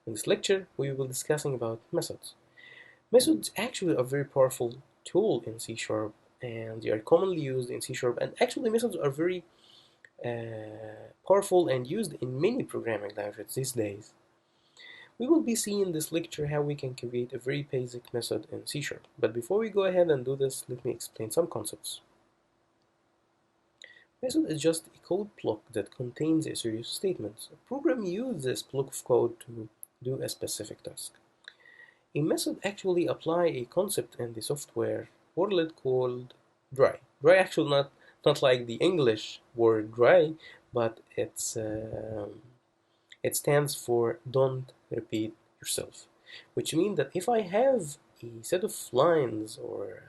In this lecture, we will be discussing about methods. Methods actually are a very powerful tool in C Sharp, and they are commonly used in C Sharp. And actually, methods are very powerful and used in many programming languages these days. We will be seeing in this lecture how we can create a very basic method in C Sharp. But before we go ahead and do this, let me explain some concepts. Method is just a code block that contains a series of statements. A program uses this block of code to do a specific task. A method actually apply a concept in the software world called dry. Dry actually not like the English word dry, but it stands for don't repeat yourself, which means that if I have a set of lines or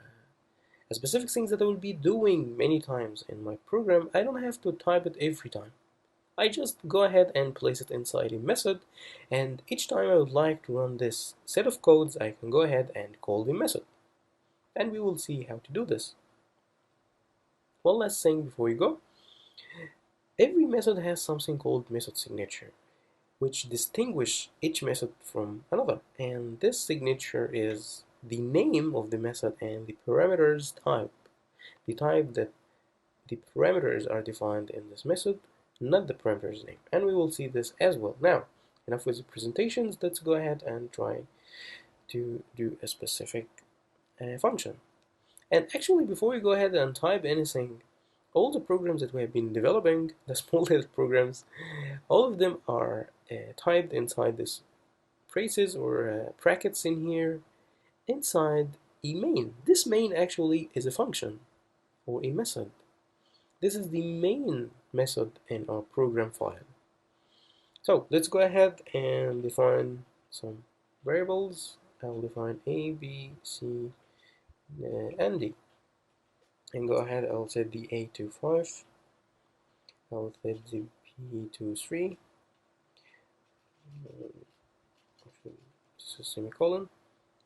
a specific things that I will be doing many times in my program, I don't have to type it every time. I just go ahead and place it inside a method, and each time I would like to run this set of codes, I can go ahead and call the method. And we will see how to do this. One last thing before we go. Every method has something called method signature, which distinguish each method from another. And this signature is the name of the method and the parameters type. The type that the parameters are defined in this method, not the parameter's name. And we will see this as well. Now, enough with the presentations, let's go ahead and try to do a specific function. And actually, before we go ahead and type anything, all the programs that we have been developing, the small little programs, all of them are typed inside this braces or brackets in here, inside a main. This main actually is a function or a method. This is the main method in our program file. So let's go ahead and define some variables. I'll define A, B, C, and D. And go ahead, I'll set the A to 5. I'll set the B to 3. This is semicolon.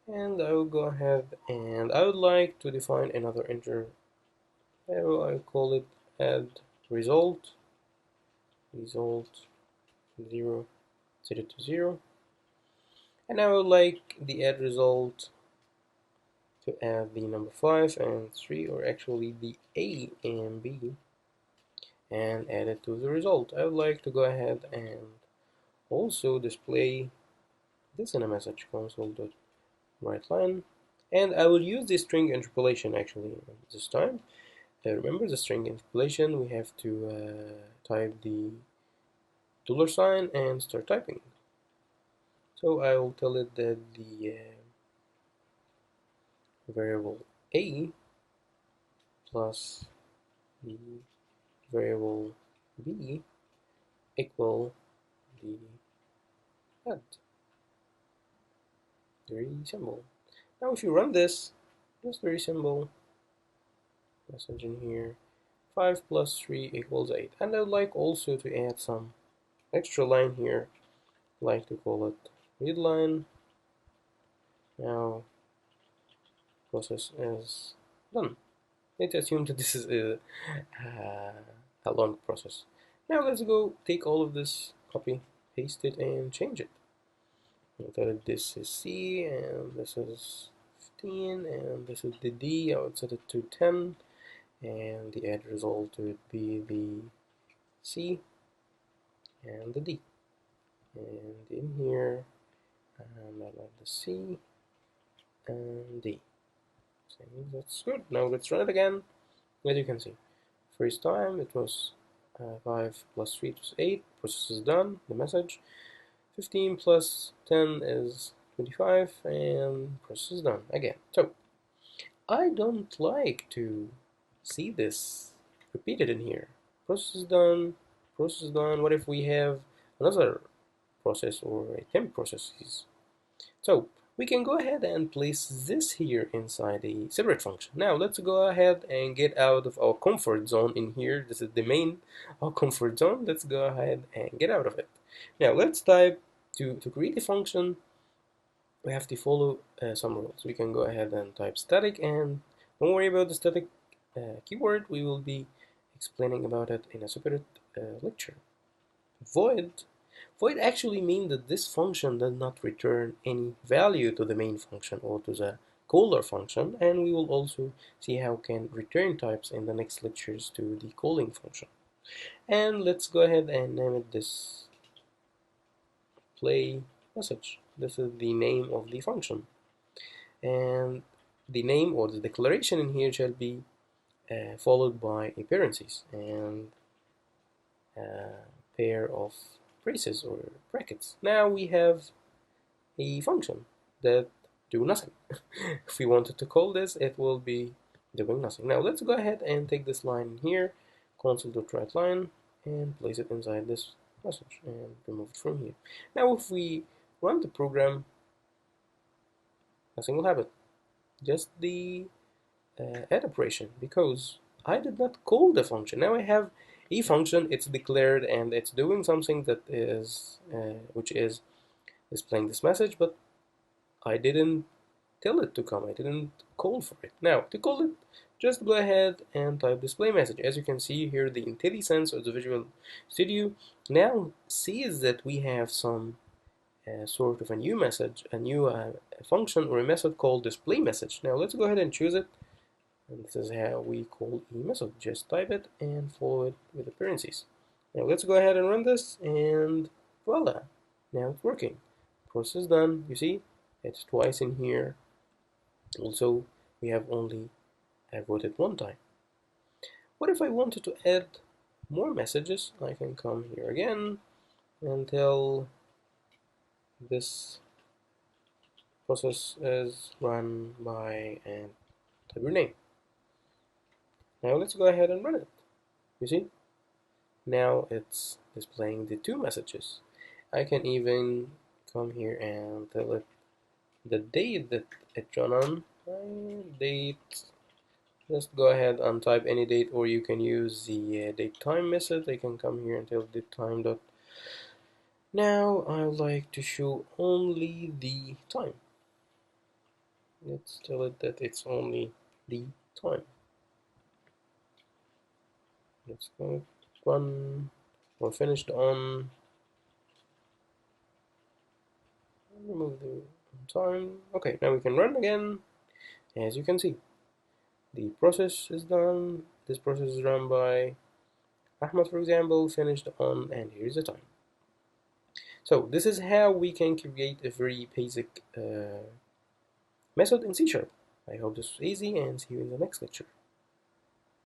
And I will go ahead and I would like to define another integer. I'll call it add result. Result 0, set it to 0. And I would like the add result to add the number 5 and 3, or actually the A and B, and add it to the result. I would like to go ahead and also display this in a message console.writeLine, and I will use the string interpolation actually this time. Remember the string interpolation, we have to type the $sign and start typing. So I will tell it that the variable A plus the variable B equal the add. Very simple. Now if you run this, just very simple message in here. 5 plus 3 equals 8. And I'd like also to add some extra line here. I'd like to call it read line. Now process is done. Let's assume that this is a long process. Now let's go take all of this, copy, paste it, and change it. That this is C, and this is 15, and this is the D. I would set it to 10, and the add result would be the C and the D. And in here, I like the C and D. So that's good. Now let's run it again. As you can see, first time it was 5 plus 3 was 8. Process is done. The message. 15 plus 10 is 25, and process is done again. So I don't like to see this repeated in here. Process is done, process is done. What if we have another process or a temp processes? So we can go ahead and place this here inside a separate function. Now let's go ahead and get out of our comfort zone in here. This is the main our comfort zone. Let's go ahead and get out of it. Now let's type to create a function. We have to follow some rules. We can go ahead and type static, and don't worry about the static keyword. We will be explaining about it in a separate lecture. Void Void actually means that this function does not return any value to the main function or to the caller function, and we will also see how can return types in the next lectures to the calling function. And let's go ahead and name it this play message. This is the name of the function, and the name or the declaration in here shall be followed by a parentheses and a pair of braces or brackets. Now we have a function that do nothing. If we wanted to call this, it will be doing nothing. Now let's go ahead and take this line here, console.writeLine, and place it inside this message and remove it from here. Now if we run the program, nothing will happen. Just the add operation, because I did not call the function. Now I have a function, it's declared and it's doing something that is which is displaying this message, but I didn't tell it to come. I didn't call for it. Now to call it, just go ahead and type display message. As you can see here, the IntelliSense or the Visual Studio now sees that we have some sort of a new message, a new function or a method called display message. Now let's go ahead and choose it. And this is how we call a method. Just type it and follow it with the parentheses. Now let's go ahead and run this, and voila, now it's working. Process done. You see, it's twice in here. Also, we have only wrote it one time. What if I wanted to add more messages? I can come here again and tell this process is run by and type your name. Now let's go ahead and run it. You see? Now it's displaying the two messages. I can even come here and tell it the date that it run on. Date. Just go ahead and type any date, or you can use the date time method. I can come here and tell date time dot. Now I would like to show only the time. Let's tell it that it's only the time. Let's go run or finished on. Remove the time. Okay, now we can run again. As you can see, the process is done. This process is run by Ahmad, for example, finished on, and here's the time. So this is how we can create a very basic method in C#. I hope this was easy, and see you in the next lecture.